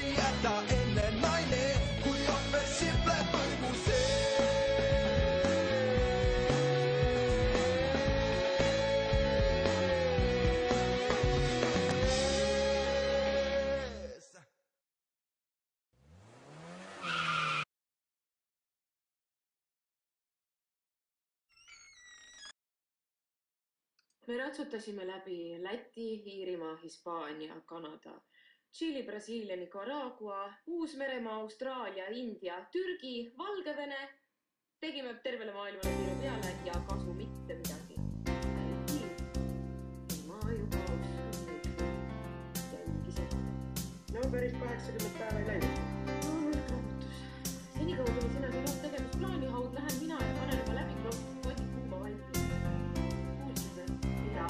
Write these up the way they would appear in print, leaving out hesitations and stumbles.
jäta enne naine, kui on veel simple põrgu sees. Me ratsutasime läbi Läti, Iirimaa, Hispaania, Kanada, Tšiili, Brasiilia, Nicaragua, Uus-Meremaa, Austraalia, India, Türgi, Valgevene. Tegime tervele maailmale piiru peale ja kasu mitte midagi. Ma juba usun jälgisin. No päris 80 päeva ei läinud. No, rahutus. Senikaua tuli sina siin uut tegevusplaani haud, lähen mina ja panen juba läbi koti kuuma valmi. Kuulsid või? Mida?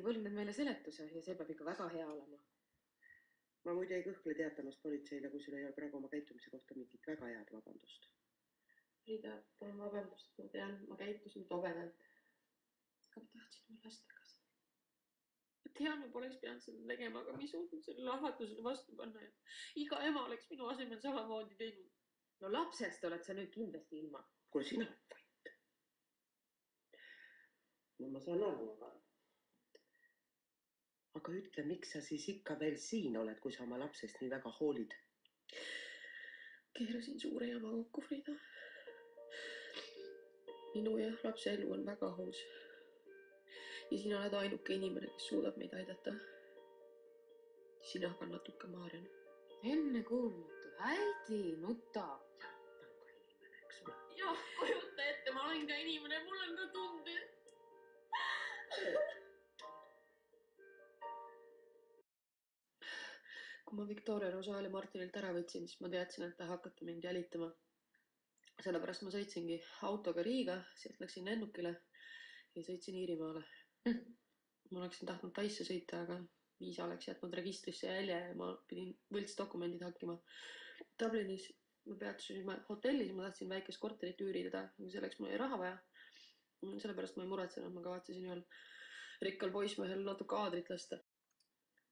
Võlgnud meile seletuse ja see peab ikka väga hea olema. Ma muide ei kõhkle teatamast politseile, kui sul ei ole praegu oma käitumise kohta mingit väga head vabandust. Riida, palun vabandust, ma tean, ma käitusin tobedalt. Aga ma tahtsin oma lastega siin. Ma tean, ma poleks pidanud seda tegema, aga ma ei suutnud sellele ahvatlusele vastu panna. Iga ema oleks minu asemel samamoodi teinud. No lapsest oled sa nüüd kindlasti ilma. Kuule, sina vait. No ma saan aru, aga ütle, miks sa siis ikka veel siin oled, kui sa oma lapsest nii väga hoolid? Keerasin suure jama kokku, Frida. Minu ja lapse elu on väga ohus. Ja sina oled ainuke inimene, kes suudab meid aidata. Sina ka natuke Maarjana. Enne kuulmatu. Häidi, nuta. Ta on ka inimene, eks ole. Jah, kujuta ette, ma olen ka inimene, mul on ka tunded. Kui ma Victoria Rosaal ja Martinilt ära võtsin, siis ma teadsin, et ta hakata mind jälitama. Sellepärast ma sõitsingi autoga Riiga, sealt läksin lennukile ja sõitsin Iirimaale. Ma oleksin tahtnud Taisse sõita, aga viisa oleks jätnud registrisse jälje ja ma pidin võltsdokumendid hakkima. Dublinis me peatusime hotellis, ma tahtsin väikest korterit üürida, aga selleks mul oli raha vaja. Sellepärast ma ei muretsenud, ma kavatsesin ühel rikkal poismehel natuke aadrit lasta.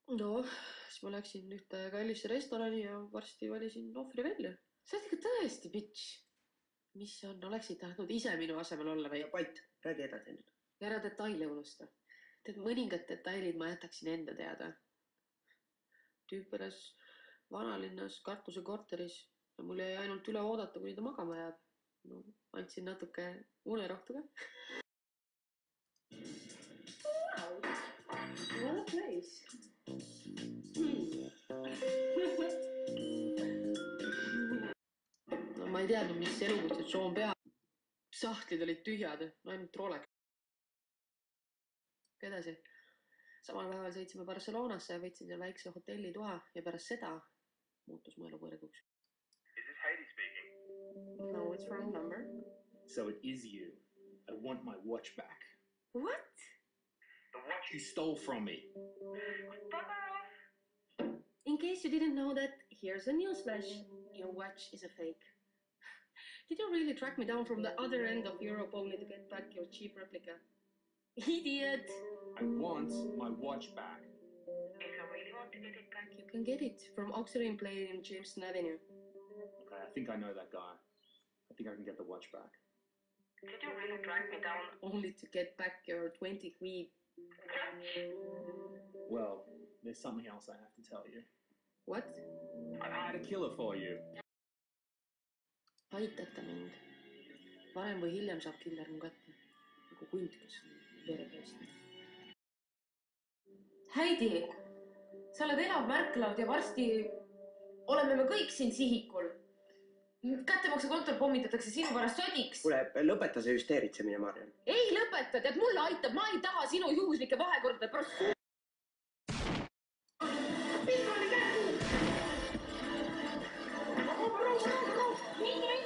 No, siis ma läksin ühte kallisse restorani ja varsti valisin ohvri välja. Sa oled ikka tõesti, bitch. Mis on, oleksid tahtnud ise minu asemel olla või? Ja Pait, räägi edasi nüüd. Ja ära detaile unusta. Tead, mõningad detailid ma jätaksin enda teada. Tüüp elas vanalinnas kartuse korteris ja mul jäi ainult üle oodata, kuni ta magama jääb. No, andsin natuke unerohtu ka. Wow, what a place. No ma ei teadnud, mis elukutsed Sean pea. Sahtlid olid tühjad, no ainult Rolex. Edasi. Samal päeval sõitsime Barcelonasse ja võtsin seal väikse hotellitoa ja pärast seda muutus mu elu võrguks. Is this Heidi speaking? No, it's wrong number. So it is you. I want my watch back. What? The watch You stole from me. Bugger off! In case you didn't know that, here's a newsflash. Your watch is a fake. Did you really track me down from the other end of Europe only to get back your cheap replica? Idiot! I want my watch back. If you really want to get it back, You can get it from Auxiliary Play in Jameson Avenue. Okay, I think I know that guy. I think I can get the watch back. did you really track me down? Only to get back your 20 quid. Well, there's something else I have to tell you. What? I had a killer for you. Aitate mind. Varem või hiljem saab killer mu kätte. Nagu kunt, kes verepeest. Heidi! Sa oled elav märklaud ja varsti oleme me kõik siin sihikul. Kättemaksukontor pommitatakse sinu pärast sodiks. Kuule, lõpeta see hüsteeritsemine, Marjan. Ei lõpeta, tead mulle aitab, ma ei taha sinu juhuslike vahekordade pärast. Minge.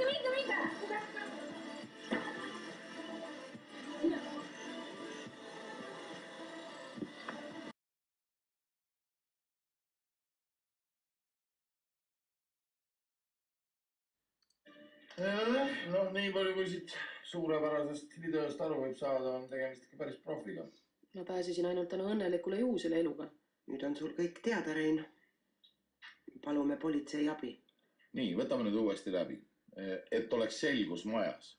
Noh, nii palju kui siit suurepärasest videost aru võib saada, on tegemist ikka päris profiga. Ma pääsesin ainult tänu õnnelikule juhusele eluga. Nüüd on sul kõik teada, Rein. Palume politsei abi. Nii, võtame nüüd uuesti läbi, et oleks selgus majas.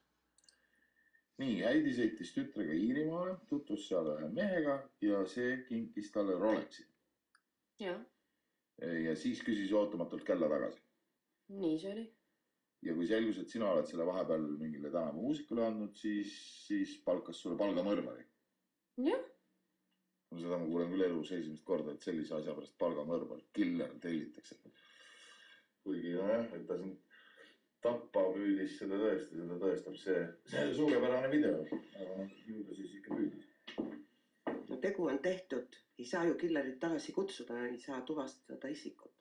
Nii, Häidi sõitis tütrega Iirimaale, tutvus seal ühe mehega ja see kinkis talle Rolexi. Ja, Ja siis küsis ootamatult kella tagasi. nii see oli. Ja kui selgus, et sina oled selle vahepeal mingile tänava muusikule andnud, siis palkas sulle palgamõrvari. Jah, Seda ma kuulen küll elus esimest korda, et sellise asja pärast palgamõrvar, killer tellitakse. Kuigi jah, et ta sind tappa püüdis, seda tõestab see suurepärane video. Aga ju ta siis ikka püüdis. No tegu on tehtud. Ei saa ju killerit tagasi kutsuda, ei saa tuvastada isikut.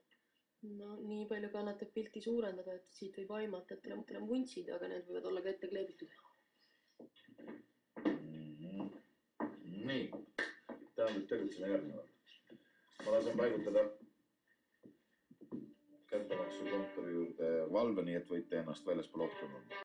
no nii palju kannatab pilti suurendada, et siit võib aimata, et teil on vuntsid, aga need võivad olla ka ette kleebitud. Nii, tähendab tegutseme järgnevalt. Ma lasen paigutada kättemaksukontori juurde valve, nii et võite ennast väljaspool ohtu nõuda.